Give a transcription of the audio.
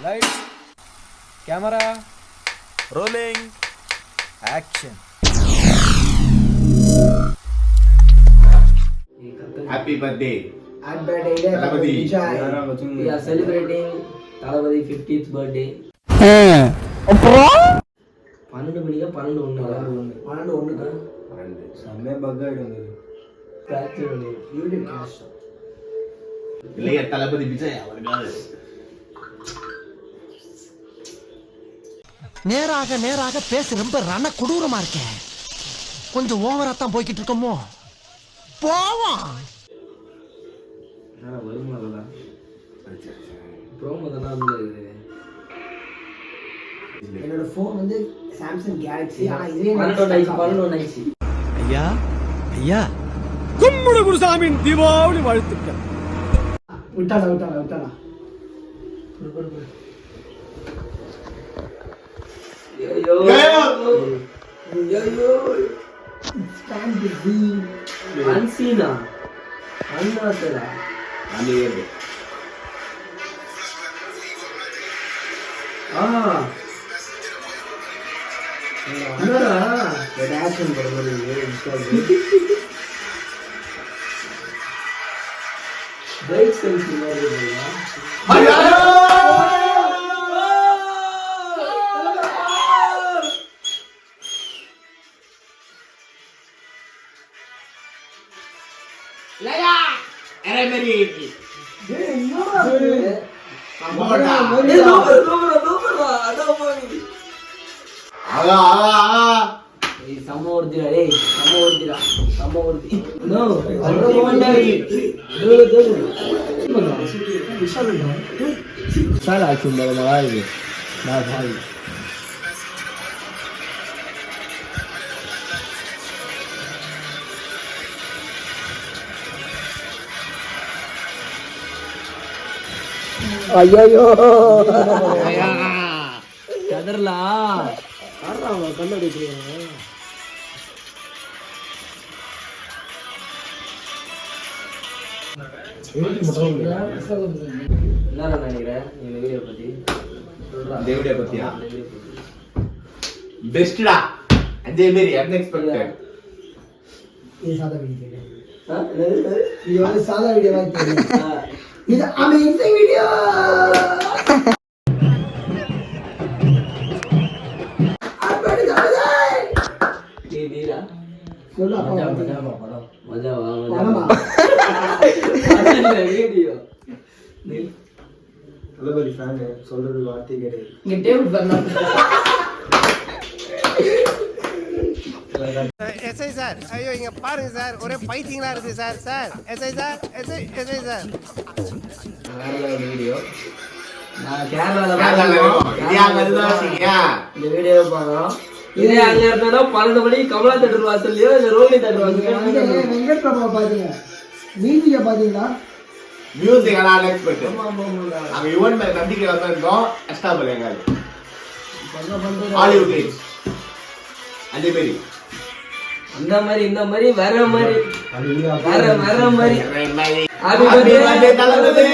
Lights, camera, rolling, action. happy birthday. Happy birthday, Thalapathy. We are celebrating Thalapathy 50th birthday. 12 மணிக்கு 12 செம்மையா buck ஆயிடும் YouTube crash. இல்லையா தளபதி விஜய் அவர்கள் நேராக பேச ரொம்ப ரண கொடூரமா இருக்க. கொஞ்சம் ஓவரா தான் போய்கிட்டு இருக்கோமோ. போவோம். வருமானதா ப்ரோமோ தான வந்து என்னோட ஃபோன் வந்து சாம்சங் கேலக்ஸி. ஆனா இதே 12 ஐயா கும்முடு குருசாமியின் தீபாவளி வாழ்த்துக்கள். விட்டானா ஐயோ ஸ்டாண்ட் தி அன்சீனா அண்ணாத்தரா அனியர் என்னடா ஆக்ஷன் படம் மாதிரி பைக் செல்ஃபி மாதிரி லயா அரே மேரி ஐயோ கதறலாம் கண்டுபிடிக்கிறீங்க. என்ன நினைக்கிறேன் இந்த வீடியோ பத்தி? இந்த வீடியோ பத்தியா பெஸ்ட்டா அதே மாதிரி அன்எக்ஸ்பெக்டட். இது சாதா வீடியோ. இது வந்து சாதா வீடியோ மாதிரி தெரியும். இது அமேசிங் வீடியோ. தளபதி ஃபேன் சொல்றது வார்த்தை கிடையாது. எஸ்ஐ சார், ஐயோ இங்க பாருங்க சார், ஒரே பைத்தியங்களா இருக்கு sir. Sir SI sir, SI sir. Video நான் கேரளால இந்த வீடியோ பாக்குறோம். இதே அங்க இருந்தா 12 மணிக்கு கமலா தேட்டர் வாசல்லையோ இல்ல ரோஹிணி தேட்டர் வாசல்லையோ வெங்கட் பிரபு பாத்தீங்க. மியூசிக்க பாத்தீங்களா? மியூசிக் எல்லாம் அன்எக்ஸ்பெக்டட். அங்க யுவன் மேல நம்பிக்கை வந்தோம். எக்ஸ்ட்ரா பண்ணாங்க ஹாலிவுட் ஹிட்ஸ். அதே மாதிரி அந்த மாதிரி இந்த மாதிரி வர மாதிரி ஹாப்பி பர்த்டே தளபதி.